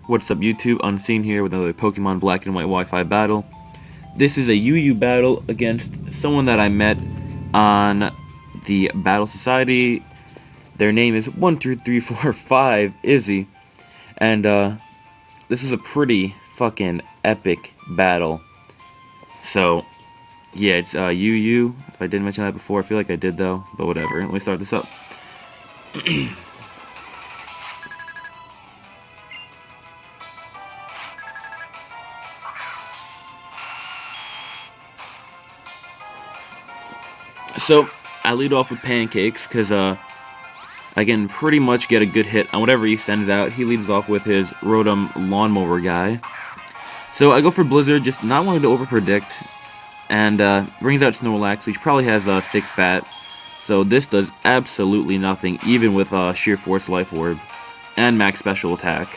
What's up YouTube, Unseen here with another Pokemon Black and White Wi-Fi battle. This is a UU battle against someone that I met on the Battle Society. Their name is 12345 Izzy. And this is a pretty fucking epic battle. So, yeah, it's UU. If I didn't mention that before, I feel like I did though, but whatever. Let me start this up. So, I lead off with Pancakes, because I can pretty much get a good hit on whatever he sends out. He leads off with his Rotom Lawnmower guy. So, I go for Blizzard, just not wanting to overpredict, and brings out Snorlax, which probably has a thick fat. So, this does absolutely nothing, even with Sheer Force Life Orb, and Max Special Attack.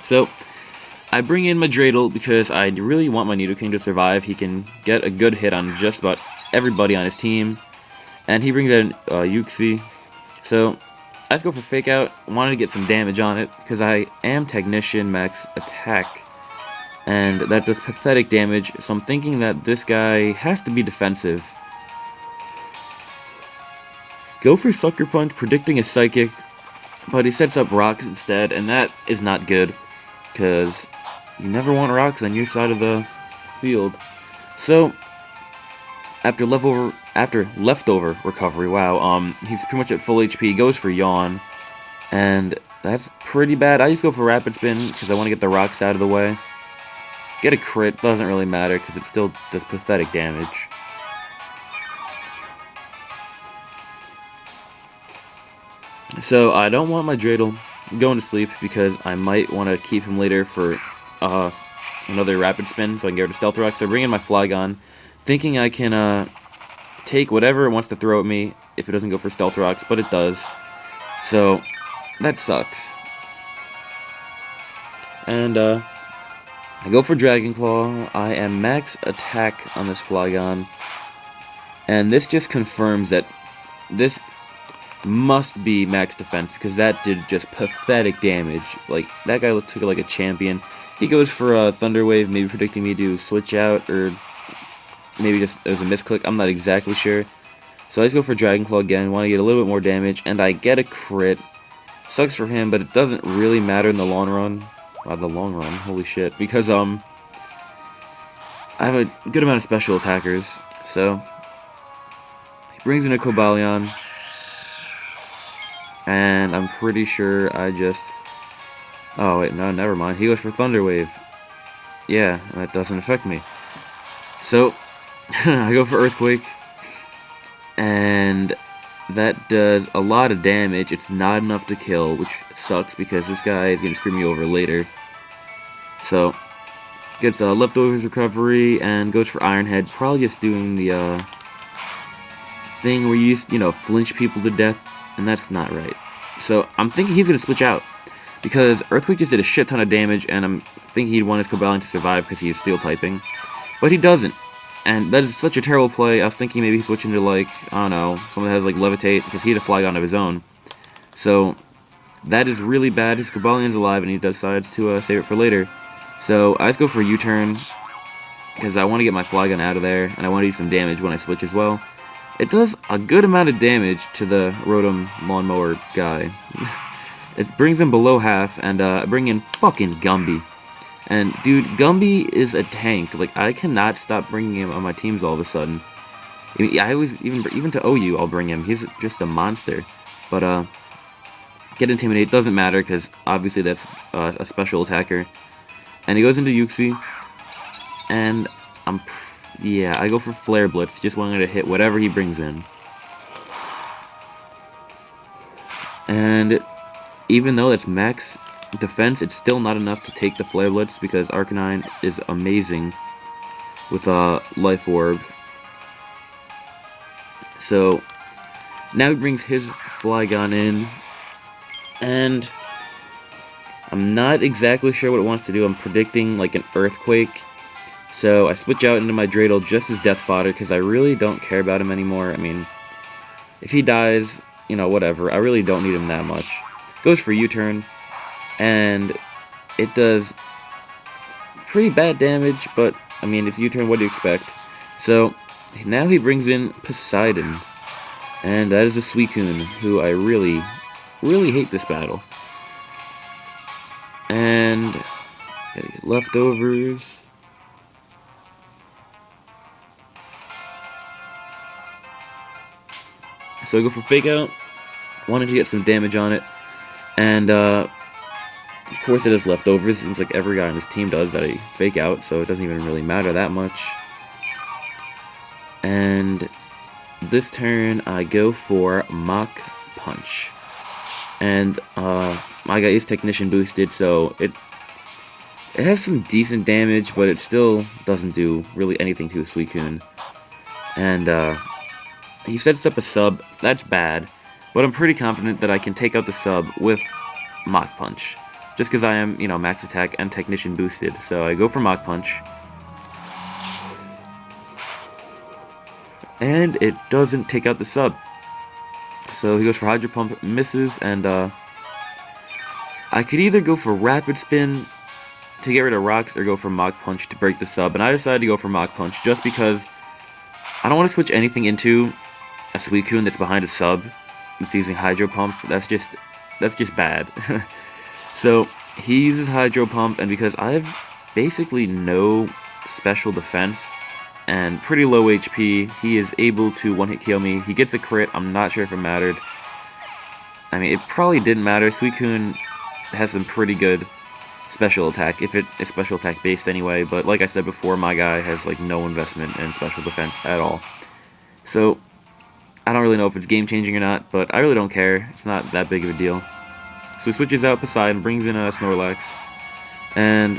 So, I bring in my Dreidel because I really want my Nidoking to survive. He can get a good hit on just about everybody on his team. And he brings in Uxie. So, I just go for Fake Out. Wanted to get some damage on it because I am Technician Max Attack. And that does pathetic damage. So I'm thinking that this guy has to be defensive. Go for Sucker Punch, predicting a Psychic. But he sets up Rocks instead. And that is not good. Because you never want rocks on your side of the field. So, after leftover recovery, wow, he's pretty much at full HP, goes for Yawn, and that's pretty bad. I just go for Rapid Spin, because I want to get the rocks out of the way. Get a crit, doesn't really matter, because it still does pathetic damage. So, I don't want my Dreidel going to sleep, because I might want to keep him later for another Rapid Spin, so I can get rid of Stealth Rock. So I bring in my Flygon, thinking I can take whatever it wants to throw at me if it doesn't go for Stealth Rocks, but it does. So that sucks. And I go for Dragon Claw. I am max attack on this Flygon, and this just confirms that this must be max defense, because that did just pathetic damage. Like, that guy took it like a champion. He goes for a Thunder Wave, maybe predicting me to switch out, or maybe just it was a misclick, I'm not exactly sure. So I just go for Dragon Claw again, want to get a little bit more damage, and I get a crit. Sucks for him, but it doesn't really matter in the long run. Holy shit. Because, I have a good amount of special attackers, so he brings in a Cobalion, and I'm pretty sure I just... Oh, wait, no, never mind. He goes for Thunder Wave. Yeah, that doesn't affect me. So, I go for Earthquake, and that does a lot of damage. It's not enough to kill, which sucks, because this guy is going to screw me over later. So, gets Leftovers Recovery, and goes for Iron Head, probably just doing the thing where you flinch people to death, and that's not right. So, I'm thinking he's going to switch out, because Earthquake just did a shit ton of damage, and I'm thinking he'd want his Cobalion to survive because he's Steel typing. But he doesn't, and that is such a terrible play. I was thinking maybe he's switching to, like, I don't know, someone that has, like, Levitate, because he had a Flygon of his own. So, that is really bad. His Cobalion's alive, and he decides to save it for later. So, I just go for a U-turn, because I want to get my Flygon out of there, and I want to do some damage when I switch as well. It does a good amount of damage to the Rotom Lawnmower guy. It brings him below half, and I bring in fucking Gumby. And, dude, Gumby is a tank. Like, I cannot stop bringing him on my teams all of a sudden. I always, even to OU, I'll bring him. He's just a monster. But, get Intimidate, doesn't matter, because obviously that's a special attacker. And he goes into Uxie, and yeah, I go for Flare Blitz, just wanting to hit whatever he brings in. And even though that's max defense, it's still not enough to take the Flare Blitz, because Arcanine is amazing with Life Orb. So now he brings his Flygon in, and I'm not exactly sure what it wants to do. I'm predicting like an Earthquake. So I switch out into my Dreidel just as death fodder, because I really don't care about him anymore. I mean, if he dies, you know, whatever. I really don't need him that much. Goes for U-turn, and it does pretty bad damage, but, I mean, it's U-turn, what do you expect? So, now he brings in Poseidon, and that is a Suicune, who I really, really hate this battle. And, gotta get leftovers. So I go for Fake Out, wanted to get some damage on it, and of course it has leftovers. Seems like every guy on this team does that. I Fake Out, so it doesn't even really matter that much. And this turn I go for Mach Punch, and my guy is Technician boosted, so it has some decent damage, but it still doesn't do really anything to a Suicune. And he sets up a sub. That's bad, but I'm pretty confident that I can take out the sub with Mach Punch, just because I am, you know, max attack and Technician boosted. So I go for Mach Punch, and it doesn't take out the sub. So he goes for Hydro Pump, misses, and I could either go for Rapid Spin to get rid of rocks or go for Mach Punch to break the sub, and I decided to go for Mach Punch just because I don't want to switch anything into a Suicune that's behind a sub. It's using Hydro Pump. That's just bad. So he uses Hydro Pump, and because I have basically no special defense and pretty low HP, he is able to one-hit kill me. He gets a crit. I'm not sure if it mattered. I mean, it probably didn't matter. Suicune has some pretty good special attack, if it is special attack based anyway, but like I said before, my guy has like no investment in special defense at all. So I don't really know if it's game changing or not, but I really don't care. It's not that big of a deal. So he switches out Poseidon, brings in a Snorlax, and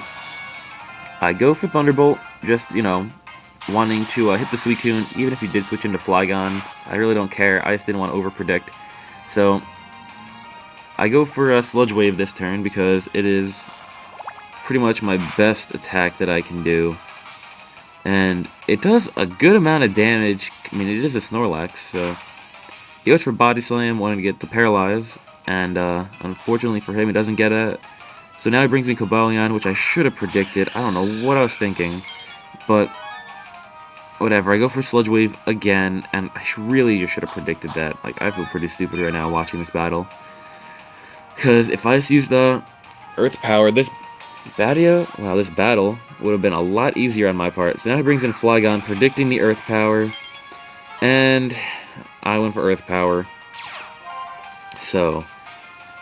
I go for Thunderbolt, just, you know, wanting to hit the Suicune, even if he did switch into Flygon. I really don't care. I just didn't want to overpredict. So I go for a Sludge Wave this turn because it is pretty much my best attack that I can do. And it does a good amount of damage. I mean, it is a Snorlax, so he goes for Body Slam, wanting to get the Paralyze, and unfortunately for him, he doesn't get it. So now he brings in Cobalion, which I should have predicted. I don't know what I was thinking, but whatever. I go for Sludge Wave again, and I really just should have predicted that. Like, I feel pretty stupid right now watching this battle, because if I just used the Earth Power, this battle would have been a lot easier on my part. So now he brings in Flygon, predicting the Earth Power, and I went for Earth Power. So,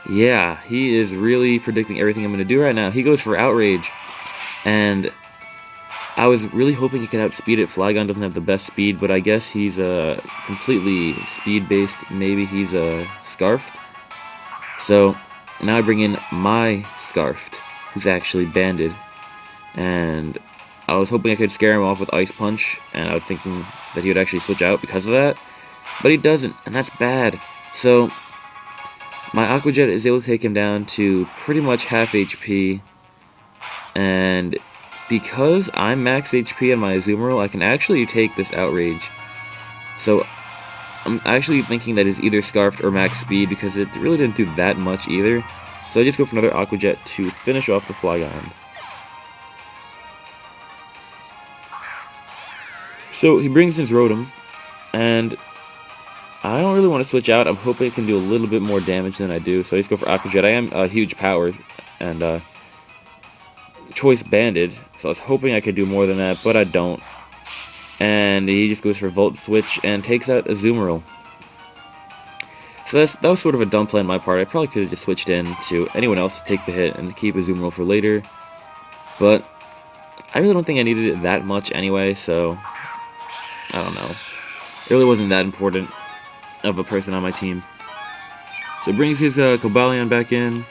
yeah, he is really predicting everything I'm going to do right now. He goes for Outrage, and I was really hoping he could outspeed it. Flygon doesn't have the best speed, but I guess he's completely speed-based. Maybe he's Scarfed. So, now I bring in my Scarfed, who's actually banded, and I was hoping I could scare him off with Ice Punch, and I was thinking that he would actually switch out because of that, but he doesn't, and that's bad. So my Aqua Jet is able to take him down to pretty much half HP, and because I'm max HP on my Azumarill, I can actually take this Outrage. So I'm actually thinking that it's either Scarfed or max speed, because it really didn't do that much either. So I just go for another Aqua Jet to finish off the Flygon. So he brings in his Rotom, and I don't really want to switch out. I'm hoping it can do a little bit more damage than I do. So I just go for Aqua Jet. I am a huge power, and choice banded, so I was hoping I could do more than that, but I don't. And he just goes for Volt Switch and takes out Azumarill. So that was sort of a dumb plan on my part. I probably could have just switched in to anyone else to take the hit and keep Azumarill for later, but I really don't think I needed it that much anyway, so I don't know. It really wasn't that important of a person on my team. So it brings his Cobalion back in,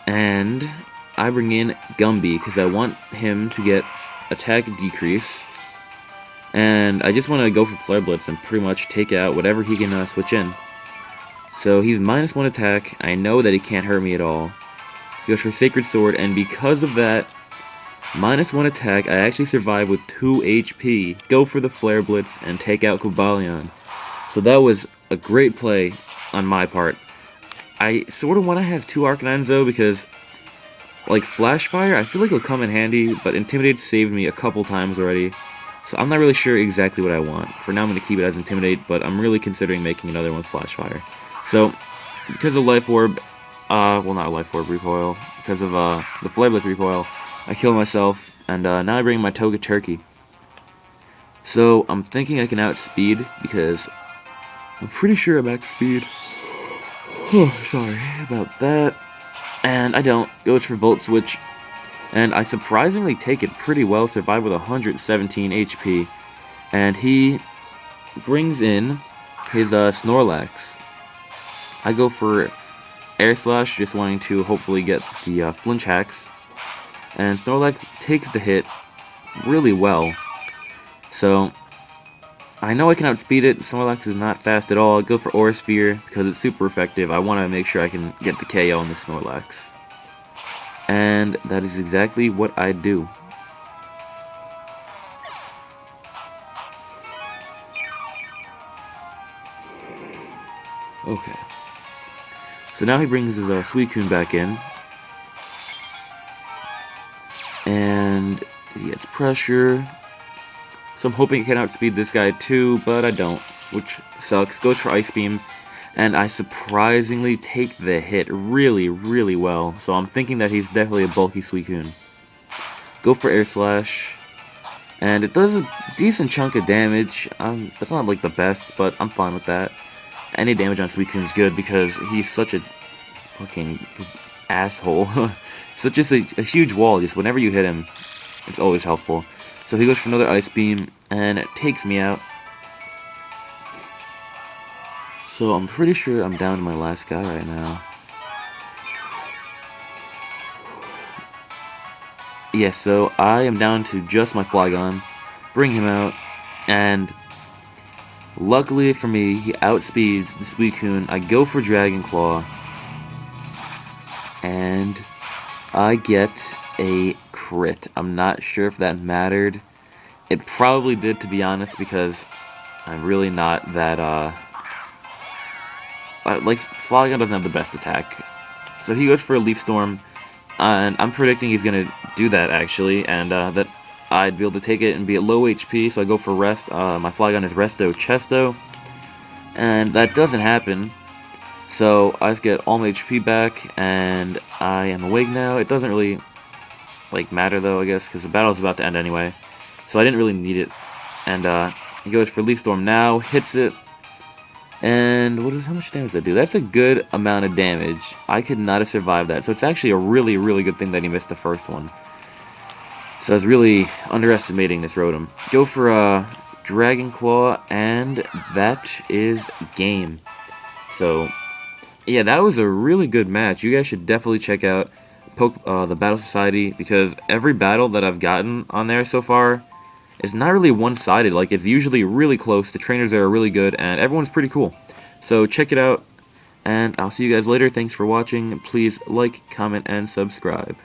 and I bring in Gumby because I want him to get attack decrease, and I just want to go for Flare Blitz and pretty much take out whatever he can switch in. So he's -1 attack. I know that he can't hurt me at all. He goes for Sacred Sword, and because of that -1 attack, I actually survive with 2 HP. Go for the Flare Blitz and take out Cobalion. So that was a great play on my part. I sort of want to have 2 Arcanines though, because like Flash Fire, I feel like it'll come in handy, but Intimidate saved me a couple times already. So I'm not really sure exactly what I want. For now I'm going to keep it as Intimidate, but I'm really considering making another one with Flash Fire. So, because of Life Orb, well not Life Orb recoil, because of the Flameless recoil, I killed myself, and now I bring my Toga Turkey. So I'm thinking I can outspeed, because I'm pretty sure I'm max speed. Oh, sorry about that. And I don't. Goes for Volt Switch. And I surprisingly take it pretty well. Survive with 117 HP. And he brings in his Snorlax. I go for Air Slash, just wanting to hopefully get the flinch hacks. And Snorlax takes the hit really well. So I know I can outspeed it. Snorlax is not fast at all. I go for Aura Sphere because it's super effective. I want to make sure I can get the KO on the Snorlax. And that is exactly what I do. Okay. So now he brings his Suicune back in. And he gets pressure. So I'm hoping I can outspeed this guy too, but I don't, which sucks. Goes for Ice Beam, and I surprisingly take the hit really, really well. So I'm thinking that he's definitely a bulky Suicune. Go for Air Slash, and it does a decent chunk of damage. That's not like the best, but I'm fine with that. Any damage on Suicune is good because he's such a fucking asshole. Such just a huge wall. Just whenever you hit him, it's always helpful. So he goes for another Ice Beam, and it takes me out. So I'm pretty sure I'm down to my last guy right now. Yeah, so I am down to just my Flygon. Bring him out, and luckily for me, he outspeeds the Suicune. I go for Dragon Claw, and I get a crit. I'm not sure if that mattered. It probably did, to be honest, because I'm really not that, like, Flygon doesn't have the best attack. So he goes for a Leaf Storm, and I'm predicting he's going to do that, actually, and that I'd be able to take it and be at low HP, so I go for Rest. My Flygon is Resto Chesto, and that doesn't happen. So I just get all my HP back, and I am awake now. It doesn't really like matter though, I guess, because the battle's about to end anyway. So I didn't really need it. And he goes for Leaf Storm now, hits it, and how much damage does that do? That's a good amount of damage. I could not have survived that. So it's actually a really, really good thing that he missed the first one. So I was really underestimating this Rotom. Go for a Dragon Claw, and that is game. So yeah, that was a really good match. You guys should definitely check out the Battle Society, because every battle that I've gotten on there so far is not really one-sided. Like, it's usually really close. The trainers there are really good, and everyone's pretty cool. So check it out, and I'll see you guys later. Thanks for watching. Please like, comment, and subscribe.